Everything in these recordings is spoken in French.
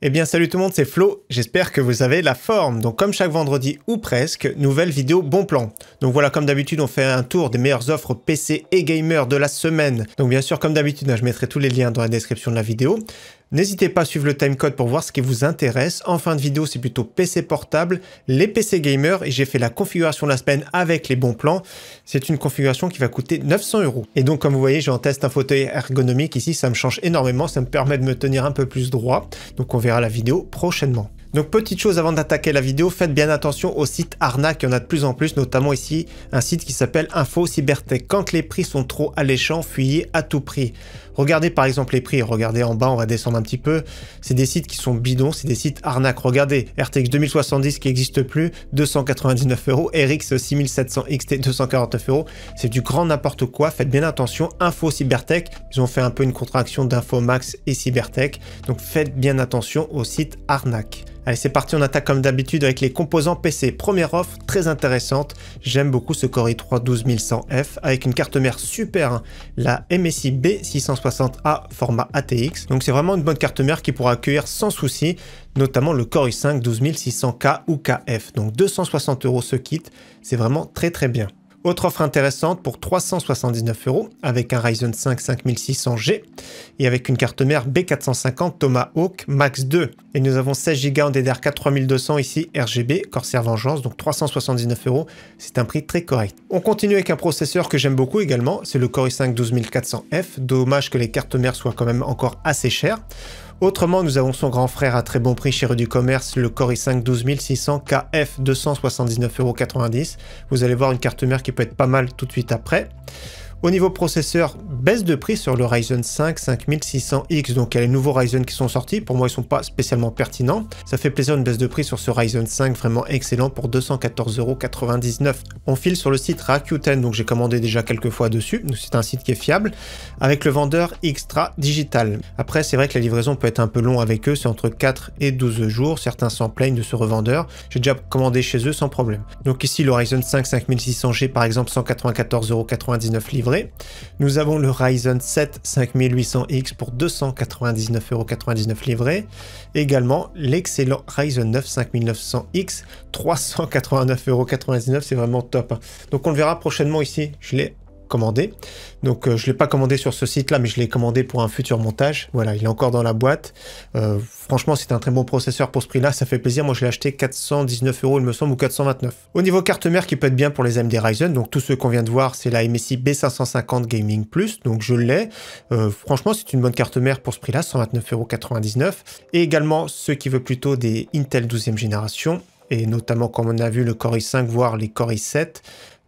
Eh bien salut tout le monde, c'est Flo, j'espère que vous avez la forme. Donc comme chaque vendredi ou presque, nouvelle vidéo bon plan. Donc voilà, comme d'habitude on fait un tour des meilleures offres PC et gamer de la semaine. Donc bien sûr comme d'habitude, je mettrai tous les liens dans la description de la vidéo. N'hésitez pas à suivre le timecode pour voir ce qui vous intéresse. En fin de vidéo, c'est plutôt PC portable, les PC gamers et j'ai fait la configuration de la semaine avec les bons plans. C'est une configuration qui va coûter 900 €. Et donc comme vous voyez, j'en teste un fauteuil ergonomique ici, ça me change énormément, ça me permet de me tenir un peu plus droit. Donc on verra la vidéo prochainement. Donc petite chose avant d'attaquer la vidéo, faites bien attention aux sites arnaques, il y en a de plus en plus, notamment ici un site qui s'appelle Info Cybertech. Quand les prix sont trop alléchants, fuyez à tout prix. Regardez par exemple les prix, regardez en bas, on va descendre un petit peu, c'est des sites qui sont bidons, c'est des sites arnaques. Regardez, RTX 2070 qui n'existe plus, 299 €, RX 6700 XT 249 €, c'est du grand n'importe quoi, faites bien attention. Info Cybertech, ils ont fait un peu une contraction d'Infomax et Cybertech, donc faites bien attention aux sites arnaques. Allez, c'est parti, on attaque comme d'habitude avec les composants PC. Première offre, très intéressante. J'aime beaucoup ce Core i3 12100F avec une carte mère super, hein, la MSI B660A format ATX. Donc c'est vraiment une bonne carte mère qui pourra accueillir sans souci, notamment le Core i5 12600K ou KF. Donc 260 € ce kit, c'est vraiment très très bien. Autre offre intéressante pour 379 € avec un Ryzen 5 5600G et avec une carte mère B450 Tomahawk Max 2. Et nous avons 16 Go en DDR4 3200 ici RGB Corsair Vengeance, donc 379 €. C'est un prix très correct. On continue avec un processeur que j'aime beaucoup également, c'est le Core i5 12400F. Dommage que les cartes mères soient quand même encore assez chères. Autrement, nous avons son grand frère à très bon prix chez Rue du Commerce, le Core i5 12600 KF 279,90 €. Vous allez voir une carte mère qui peut être pas mal tout de suite après. Au niveau processeur, baisse de prix sur le Ryzen 5 5600X, donc il y a les nouveaux Ryzen qui sont sortis, pour moi ils sont pas spécialement pertinents. Ça fait plaisir une baisse de prix sur ce Ryzen 5 vraiment excellent pour 214,99 €. On file sur le site Rakuten, donc j'ai commandé déjà quelques fois dessus, c'est un site qui est fiable, avec le vendeur Extra Digital. Après c'est vrai que la livraison peut être un peu long avec eux, c'est entre 4 et 12 jours, certains s'en plaignent de ce revendeur, j'ai déjà commandé chez eux sans problème. Donc ici le Ryzen 5 5600G par exemple 194,99 € livré. Nous avons le Ryzen 7 5800X pour 299,99 € livré. Également l'excellent Ryzen 9 5900X 389,99 €, c'est vraiment top. Donc on le verra prochainement ici, je l'ai commandé. Donc je ne l'ai pas commandé sur ce site là, mais je l'ai commandé pour un futur montage. Voilà, il est encore dans la boîte. Franchement c'est un très bon processeur pour ce prix là, ça fait plaisir. Moi je l'ai acheté 419 € il me semble, ou 429. Au niveau carte mère qui peut être bien pour les AMD Ryzen, donc tous ceux qu'on vient de voir, c'est la MSI B550 Gaming Plus, donc je l'ai. Franchement c'est une bonne carte mère pour ce prix là, 129,99 €. Et également ceux qui veulent plutôt des Intel 12e génération, et notamment comme on a vu le Core i5 voire les Core i7.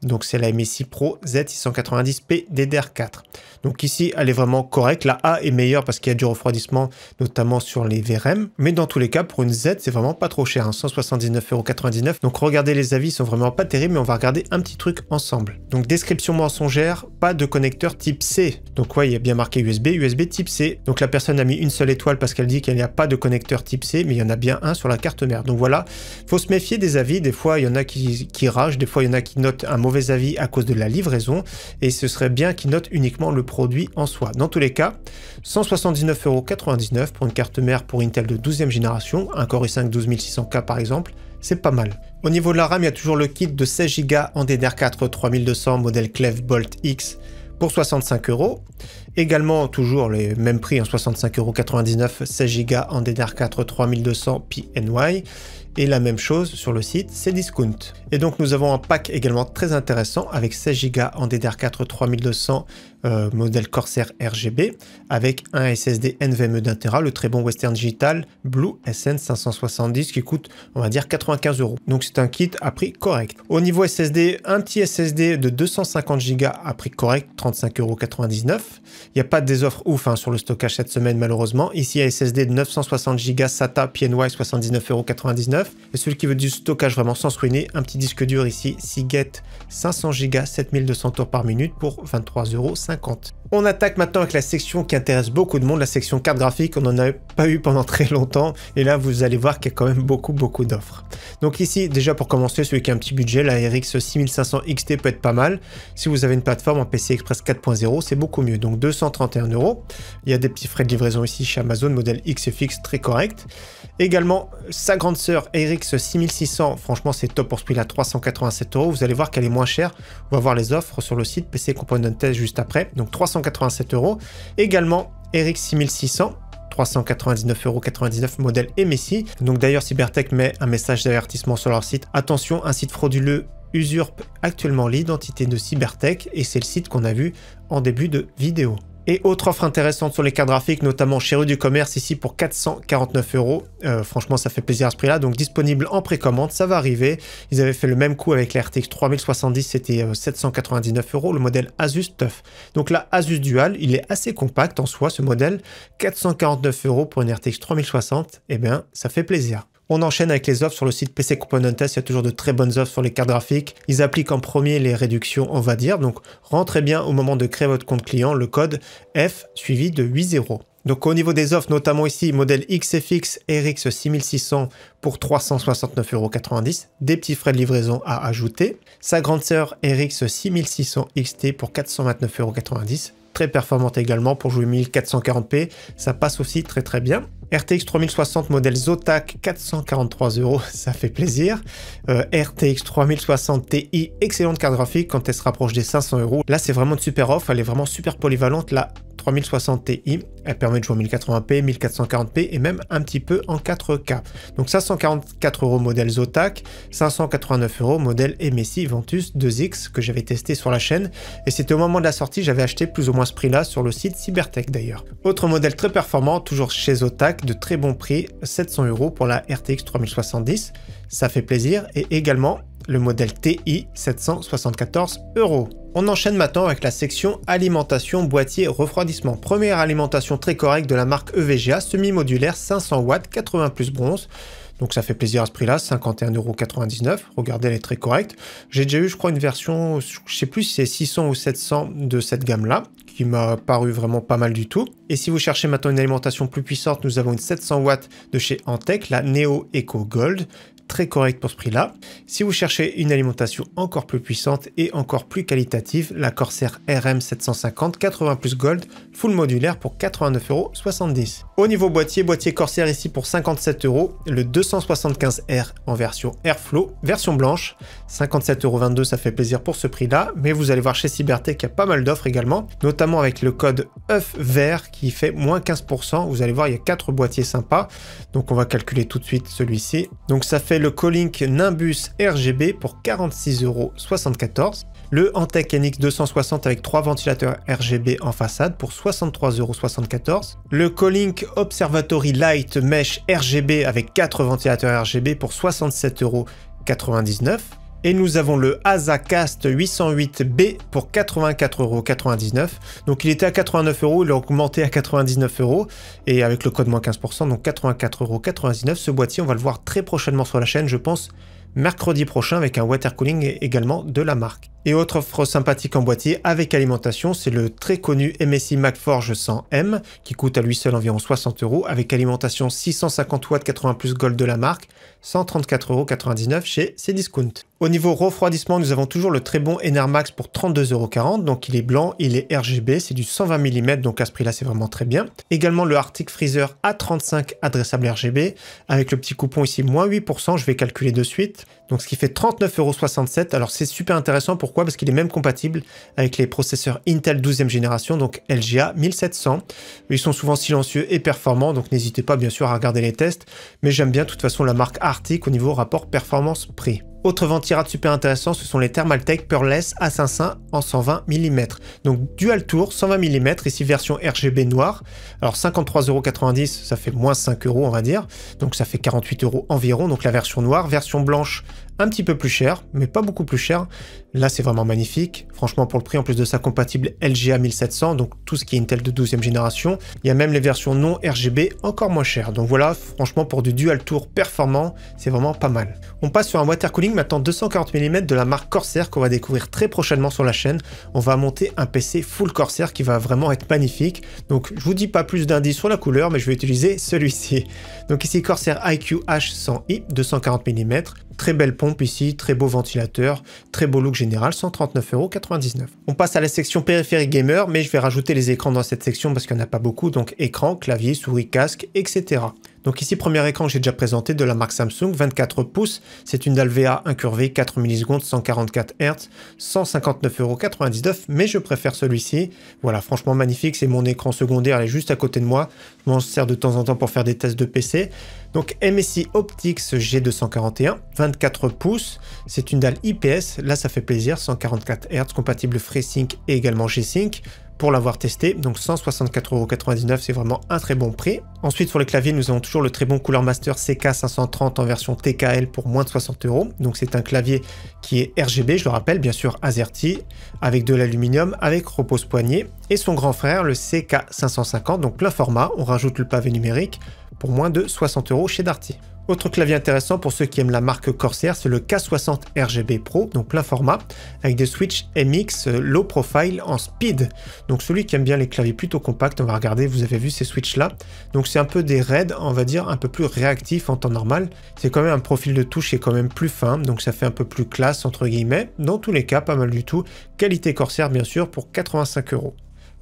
Donc c'est la MSI Pro Z690P DDR4. Donc ici, elle est vraiment correcte. La A est meilleure parce qu'il y a du refroidissement, notamment sur les VRM. Mais dans tous les cas, pour une Z, c'est vraiment pas trop cher, hein, 179,99 €. Donc regardez les avis, ils sont vraiment pas terribles, mais on va regarder un petit truc ensemble. Donc description mensongère, pas de connecteur type C. Donc ouais, il y a bien marqué USB type C. Donc la personne a mis une seule étoile parce qu'elle dit qu'il n'y a pas de connecteur type C, mais il y en a bien un sur la carte mère. Donc voilà, faut se méfier des avis. Des fois, il y en a qui ragent, des fois, il y en a qui notent un mauvais avis à cause de la livraison, et ce serait bien qu'ils notent uniquement le produit en soi. Dans tous les cas, 179,99 € pour une carte mère pour Intel de 12e génération, un Core i5 12600K par exemple, c'est pas mal. Au niveau de la RAM, il y a toujours le kit de 16 Go en DDR4 3200 modèle Clef Bolt X pour 65 €. Également, toujours les mêmes prix, en 65,99 €, 16 Go en DDR4 3200 PNY. Et la même chose sur le site, c'est discount. Et donc nous avons un pack également très intéressant avec 16 Go en DDR4 3200 modèle Corsair RGB avec un SSD NVMe d'1 Tera, le très bon Western Digital Blue SN 570 qui coûte on va dire 95 €. Donc c'est un kit à prix correct. Au niveau SSD, un petit SSD de 250 Go à prix correct, 35,99 €. Il n'y a pas des offres ouf hein, sur le stockage cette semaine malheureusement. Ici il y a SSD de 960 Go SATA PNY 79,99 €. Et celui qui veut du stockage vraiment sans se ruiner, un petit disque dur ici, Seagate 500 Go 7200 tours par minute pour 23,50 €. On attaque maintenant avec la section qui intéresse beaucoup de monde, la section carte graphique. On n'en a pas eu pendant très longtemps et là vous allez voir qu'il y a quand même beaucoup d'offres. Donc ici déjà pour commencer, celui qui a un petit budget, la RX 6500 XT peut être pas mal. Si vous avez une plateforme en PCI Express 4.0, c'est beaucoup mieux, donc 231 €. Il y a des petits frais de livraison ici chez Amazon, modèle XFX très correct. Également sa grande sœur RX 6600, franchement c'est top pour ce prix là, 387 €. Vous allez voir qu'elle est moins chère. On va voir les offres sur le site PC Component Test juste après, donc 387 €. Également RX 6600, 399,99 € modèle MSI. Donc d'ailleurs Cybertech met un message d'avertissement sur leur site. Attention, un site frauduleux usurpe actuellement l'identité de Cybertech et c'est le site qu'on a vu en début de vidéo. Et autre offre intéressante sur les cartes graphiques, notamment chez Rue du Commerce, ici pour 449 €. Franchement, ça fait plaisir à ce prix-là. Donc disponible en précommande, ça va arriver. Ils avaient fait le même coup avec la RTX 3070, c'était 799 €, le modèle Asus TUF. Donc là, Asus Dual, il est assez compact en soi, ce modèle. 449 € pour une RTX 3060, eh bien, ça fait plaisir. On enchaîne avec les offres sur le site PC Component Test, il y a toujours de très bonnes offres sur les cartes graphiques. Ils appliquent en premier les réductions, on va dire. Donc rentrez bien au moment de créer votre compte client le code F suivi de 8 €. Donc au niveau des offres, notamment ici, modèle XFX RX 6600 pour 369,90 €, des petits frais de livraison à ajouter. Sa grande sœur RX 6600 XT pour 429,90 €. Très performante également pour jouer 1440p, ça passe aussi très bien. RTX 3060 modèle Zotac, 443 €, ça fait plaisir. RTX 3060 Ti, excellente carte graphique quand elle se rapproche des 500 €. Là c'est vraiment une super offre, elle est vraiment super polyvalente. La 3060 Ti, elle permet de jouer en 1080p, 1440p et même un petit peu en 4K. Donc 544 € modèle Zotac, 589 € modèle MSI Ventus 2X que j'avais testé sur la chaîne. Et c'était au moment de la sortie, j'avais acheté plus ou moins ce prix-là sur le site Cybertech d'ailleurs. Autre modèle très performant, toujours chez Zotac, de très bon prix, 700 € pour la RTX 3070. Ça fait plaisir. Et également le modèle TI, 774 €. On enchaîne maintenant avec la section alimentation, boîtier, refroidissement. Première alimentation très correcte de la marque EVGA, semi-modulaire, 500 watts, 80 plus bronze. Donc ça fait plaisir à ce prix-là, 51,99 €. Regardez, elle est très correcte. J'ai déjà eu, je crois, une version, je sais plus si c'est 600 ou 700 de cette gamme-là, qui m'a paru vraiment pas mal du tout. Et si vous cherchez maintenant une alimentation plus puissante, nous avons une 700 watts de chez Antec, la Neo Eco Gold. Très correct pour ce prix-là. Si vous cherchez une alimentation encore plus puissante et encore plus qualitative, la Corsair RM750 80 plus Gold full modulaire pour 89,70 €. Au niveau boîtier Corsair ici pour 57 €, le 275R en version Airflow, version blanche, 57,22 €, ça fait plaisir pour ce prix-là, mais vous allez voir chez Cybertech qu'il y a pas mal d'offres également, notamment avec le code œuf vert qui fait moins 15%. Vous allez voir, il y a 4 boîtiers sympas, donc on va calculer tout de suite celui-ci. Donc ça fait le Colink Nimbus RGB pour 46,74 €. Le Antec NX 260 avec 3 ventilateurs RGB en façade pour 63,74 €. Le Colink Observatory Light Mesh RGB avec 4 ventilateurs RGB pour 67,99 €. Et nous avons le AsaCast 808B pour 84,99 €. Donc il était à 89 €, il a augmenté à 99 €. Et avec le code moins 15%, donc 84,99 €. Ce boîtier, on va le voir très prochainement sur la chaîne, je pense mercredi prochain, avec un water cooling également de la marque. Et autre offre sympathique en boîtier avec alimentation, c'est le très connu MSI MacForge 100M qui coûte à lui seul environ 60 € avec alimentation 650 watts 80 plus Gold de la marque, 134,99 € chez Cdiscount. Au niveau refroidissement, nous avons toujours le très bon Enermax pour 32,40 €, donc il est blanc, il est RGB, c'est du 120 mm, donc à ce prix-là c'est vraiment très bien. Également le Arctic Freezer A35 adressable RGB avec le petit coupon ici moins 8%, je vais calculer de suite. Donc ce qui fait 39,67 €. Alors c'est super intéressant, pourquoi? Parce qu'il est même compatible avec les processeurs Intel 12e génération, donc LGA 1700. Ils sont souvent silencieux et performants, donc n'hésitez pas bien sûr à regarder les tests. Mais j'aime bien de toute façon la marque Arctic au niveau rapport performance-prix. Autre ventirad super intéressant, ce sont les Thermaltake Pearless A55 en 120 mm. Donc Dual Tour 120 mm, ici version RGB noire. Alors 53,90 €, ça fait moins 5 € on va dire. Donc ça fait 48 € environ. Donc la version noire, version blanche un petit peu plus cher, mais pas beaucoup plus cher. Là, c'est vraiment magnifique. Franchement, pour le prix, en plus de ça, compatible LGA 1700, donc tout ce qui est Intel de 12e génération. Il y a même les versions non RGB encore moins chères. Donc voilà, franchement, pour du dual tour performant, c'est vraiment pas mal. On passe sur un water cooling maintenant 240 mm de la marque Corsair qu'on va découvrir très prochainement sur la chaîne. On va monter un PC full Corsair qui va vraiment être magnifique. Donc je vous dis pas plus d'indices sur la couleur, mais je vais utiliser celui-ci. Donc ici Corsair IQ H100i 240 mm. Très belle pompe ici, très beau ventilateur, très beau look général, 139,99 €. On passe à la section périphérique gamer, mais je vais rajouter les écrans dans cette section parce qu'il n'y en a pas beaucoup, donc écran, clavier, souris, casque, etc. Donc ici, premier écran que j'ai déjà présenté de la marque Samsung, 24 pouces, c'est une dalle VA incurvée, 4 millisecondes, 144 Hz, 159,99 €, mais je préfère celui-ci. Voilà, franchement magnifique, c'est mon écran secondaire, elle est juste à côté de moi. Je m'en sers de temps en temps pour faire des tests de PC. Donc MSI Optix G241, 24 pouces, c'est une dalle IPS, là ça fait plaisir, 144 Hz, compatible FreeSync et également G-Sync. Pour l'avoir testé, donc 164,99 €, c'est vraiment un très bon prix. Ensuite sur le clavier, nous avons toujours le très bon Cooler Master CK530 en version TKL pour moins de 60 €. Donc c'est un clavier qui est RGB, je le rappelle, bien sûr AZERTY, avec de l'aluminium, avec repose-poignet. Et son grand frère, le CK550, donc plein format, on rajoute le pavé numérique pour moins de 60 € chez Darty. Autre clavier intéressant pour ceux qui aiment la marque Corsair, c'est le K60 RGB Pro, donc plein format, avec des switches MX low profile en speed. Donc celui qui aime bien les claviers plutôt compacts, on va regarder, vous avez vu ces switches là. Donc c'est un peu des raids, on va dire, un peu plus réactifs en temps normal. C'est quand même un profil de touche qui est quand même plus fin, donc ça fait un peu plus classe entre guillemets. Dans tous les cas, pas mal du tout. Qualité Corsair bien sûr pour 85 €.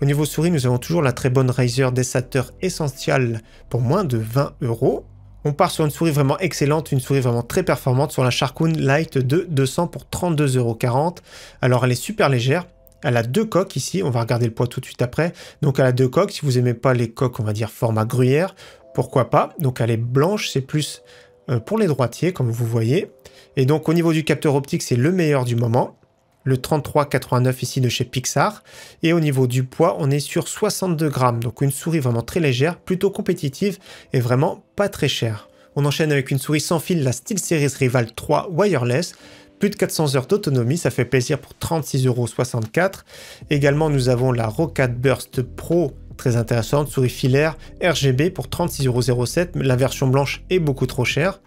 Au niveau souris, nous avons toujours la très bonne Razer Desater Essential pour moins de 20 €. On part sur une souris vraiment excellente, une souris vraiment très performante sur la Sharkoon Light de 200 pour 32,40 €. Alors elle est super légère, elle a deux coques ici, on va regarder le poids tout de suite après. Donc elle a deux coques, si vous aimez pas les coques, on va dire format gruyère, pourquoi pas. Donc elle est blanche, c'est plus pour les droitiers comme vous voyez. Et donc au niveau du capteur optique, c'est le meilleur du moment. Le 3389 ici de chez Pixar. Et au niveau du poids, on est sur 62 grammes. Donc une souris vraiment très légère, plutôt compétitive et vraiment pas très chère. On enchaîne avec une souris sans fil, la SteelSeries Rival 3 Wireless. Plus de 400 heures d'autonomie, ça fait plaisir pour 36,64 €. Également, nous avons la Roccat Burst Pro, très intéressante, souris filaire RGB pour 36,07 €. La version blanche est beaucoup trop chère.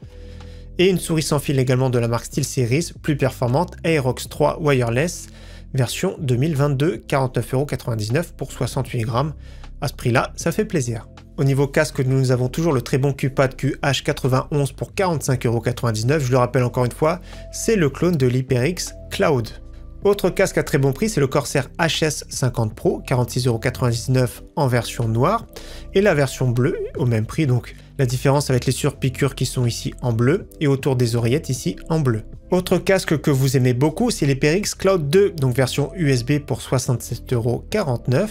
Et une souris sans fil également de la marque SteelSeries, plus performante, Aerox 3 Wireless, version 2022, 49,99 € pour 68 grammes. À ce prix-là, ça fait plaisir. Au niveau casque, nous avons toujours le très bon QPad QH91 pour 45,99 €. Je le rappelle encore une fois, c'est le clone de l'HyperX Cloud. Autre casque à très bon prix, c'est le Corsair HS50 Pro, 46,99 € en version noire, et la version bleue au même prix. Donc la différence avec les surpiqûres qui sont ici en bleu, et autour des oreillettes ici en bleu. Autre casque que vous aimez beaucoup, c'est l'HyperX Cloud 2, donc version USB pour 67,49 €,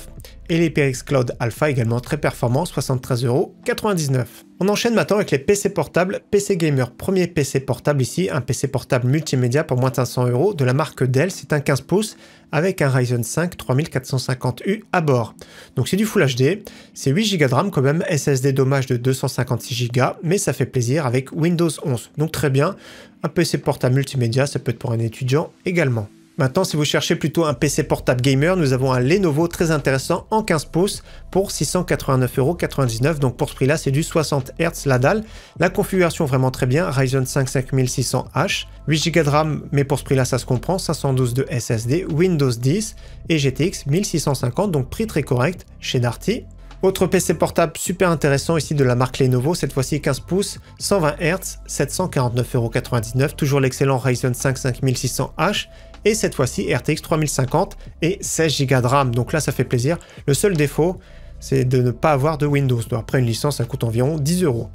et l'HyperX Cloud Alpha également très performant, 73,99 €. On enchaîne maintenant avec les PC portables, PC Gamer, premier PC portable ici, un PC portable multimédia pour moins de 500 € de la marque Dell, c'est un 15 pouces avec un Ryzen 5 3450U à bord. Donc c'est du Full HD, c'est 8 Go de RAM quand même, SSD dommage de 256 Go, mais ça fait plaisir avec Windows 11. Donc très bien, un PC portable multimédia, ça peut être pour un étudiant également. Maintenant, si vous cherchez plutôt un PC portable gamer, nous avons un Lenovo très intéressant en 15 pouces pour 689,99 €. Donc pour ce prix-là, c'est du 60 Hz la dalle. La configuration vraiment très bien, Ryzen 5 5600H, 8 Go de RAM, mais pour ce prix-là, ça se comprend, 512 de SSD, Windows 10 et GTX 1650, donc prix très correct chez Darty. Autre PC portable super intéressant ici de la marque Lenovo, cette fois-ci 15 pouces, 120 Hz, 749,99 €, toujours l'excellent Ryzen 5 5600H, et cette fois-ci RTX 3050 et 16 Go de RAM, donc là ça fait plaisir. Le seul défaut, c'est de ne pas avoir de Windows, donc après une licence ça coûte environ 10 €.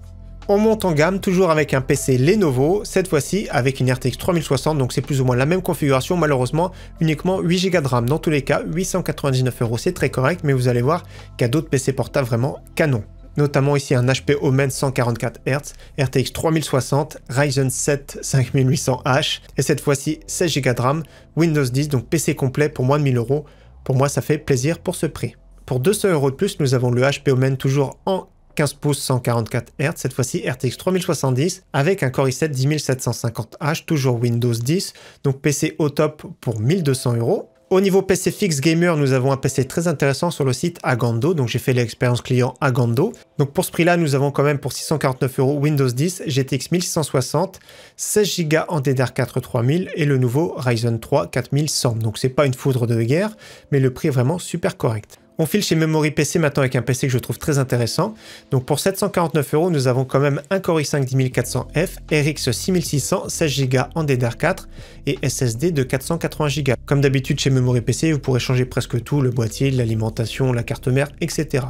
On monte en gamme, toujours avec un PC Lenovo, cette fois-ci avec une RTX 3060, donc c'est plus ou moins la même configuration, malheureusement uniquement 8 Go de RAM. Dans tous les cas, 899 €, c'est très correct, mais vous allez voir qu'il y a d'autres PC portables vraiment canon. Notamment ici un HP Omen 144 Hz, RTX 3060, Ryzen 7 5800H, et cette fois-ci 16 Go de RAM, Windows 10, donc PC complet pour moins de 1000 €. Pour moi, ça fait plaisir pour ce prix. Pour 200 € de plus, nous avons le HP Omen toujours en 15 pouces 144 Hz, cette fois-ci RTX 3070 avec un Core i7 10750H, toujours Windows 10, donc PC au top pour 1200 €. Au niveau PC fixe gamer, nous avons un PC très intéressant sur le site Agando, donc j'ai fait l'expérience client Agando. Donc pour ce prix-là, nous avons quand même pour 649 € Windows 10, GTX 1660, 16 Go en DDR4 3000 et le nouveau Ryzen 3 4100. Donc c'est pas une foudre de guerre, mais le prix est vraiment super correct. On file chez Memory PC maintenant avec un PC que je trouve très intéressant. Donc pour 749 €, nous avons quand même un Core i5 10400F, RX 6600, 16 Go en DDR4 et SSD de 480 Go. Comme d'habitude chez Memory PC, vous pourrez changer presque tout, le boîtier, l'alimentation, la carte mère, etc.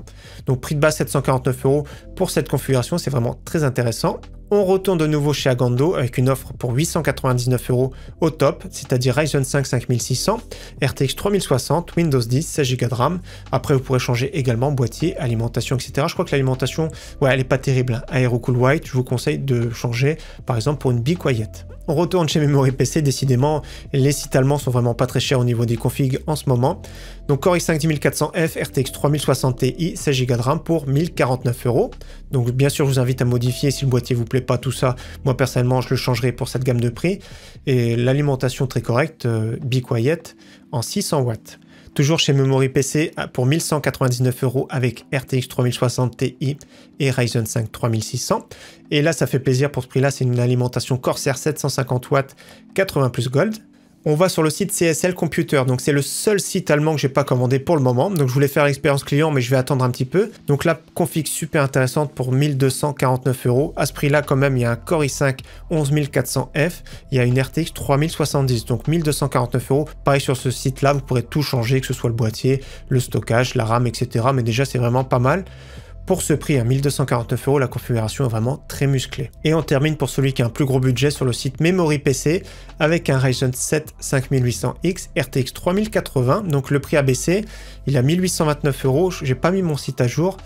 Donc prix de base 749 € pour cette configuration, c'est vraiment très intéressant. On retourne de nouveau chez Agando avec une offre pour 899 € au top, c'est-à-dire Ryzen 5 5600, RTX 3060, Windows 10, 16 Go de RAM. Après, vous pourrez changer également boîtier, alimentation, etc. Je crois que l'alimentation, ouais, elle est pas terrible. Hein. Aero Cool White, je vous conseille de changer, par exemple, pour une Be Quiet. On retourne chez Memory PC, décidément, les sites allemands sont vraiment pas très chers au niveau des configs en ce moment. Donc Core i5 10400F, RTX 3060 Ti, 16 Go de RAM pour 1049 €. Donc bien sûr, je vous invite à modifier si le boîtier vous plaît pas, tout ça. Moi personnellement, je le changerai pour cette gamme de prix. Et l'alimentation très correcte, Be Quiet en 600 watts. Toujours chez Memory PC pour 1199 € avec RTX 3060 Ti et Ryzen 5 3600. Et là, ça fait plaisir pour ce prix-là. C'est une alimentation Corsair 750 watts 80 plus Gold. On va sur le site CSL Computer, donc c'est le seul site allemand que j'ai pas commandé pour le moment. Donc je voulais faire l'expérience client, mais je vais attendre un petit peu. Donc la config super intéressante pour 1249 €. À ce prix-là, quand même, il y a un Core i5 11400F, il y a une RTX 3070, donc 1249 €. Pareil sur ce site-là, vous pourrez tout changer, que ce soit le boîtier, le stockage, la RAM, etc. Mais déjà, c'est vraiment pas mal. Pour ce prix à 1249 €, la configuration est vraiment très musclée. Et on termine pour celui qui a un plus gros budget sur le site Memory PC avec un Ryzen 7 5800X RTX 3080. Donc le prix a baissé, il a 1829 €. J'ai pas mis mon site à jour.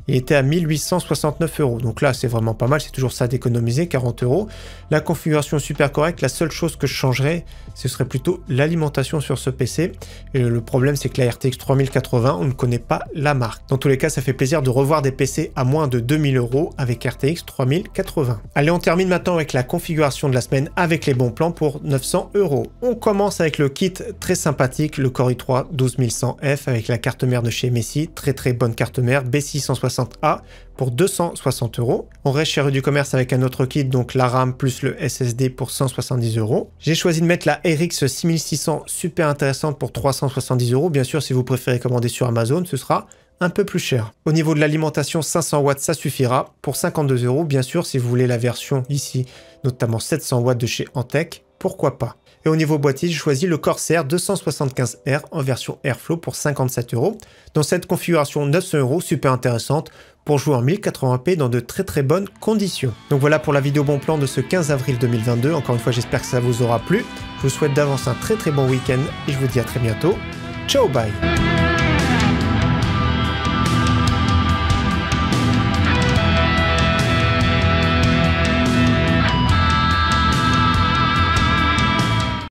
Il était à 1869 €. Donc là, c'est vraiment pas mal. C'est toujours ça d'économiser, 40 €. La configuration est super correcte. La seule chose que je changerais, ce serait plutôt l'alimentation sur ce PC. Et le problème, c'est que la RTX 3080, on ne connaît pas la marque. Dans tous les cas, ça fait plaisir de revoir des PC à moins de 2000 € avec RTX 3080. Allez, on termine maintenant avec la configuration de la semaine avec les bons plans pour 900 €. On commence avec le kit très sympathique, le Core i3 12100F avec la carte mère de chez Messi. Très bonne carte mère, B660A pour 260 €. On reste chez Rue du Commerce avec un autre kit, donc la RAM plus le SSD pour 170 €. J'ai choisi de mettre la RX 6600 super intéressante pour 370 €. Bien sûr, si vous préférez commander sur Amazon, ce sera un peu plus cher. Au niveau de l'alimentation, 500 watts, ça suffira. Pour 52 €, bien sûr, si vous voulez la version ici, notamment 700 watts de chez Antec, pourquoi pas. Et au niveau boîtier, j'ai choisi le Corsair 275R en version Airflow pour 57 €. Dans cette configuration 900 €, super intéressante pour jouer en 1080p dans de très bonnes conditions. Donc voilà pour la vidéo bon plan de ce 15 avril 2022. Encore une fois, j'espère que ça vous aura plu. Je vous souhaite d'avance un très bon week-end et je vous dis à très bientôt. Ciao, bye!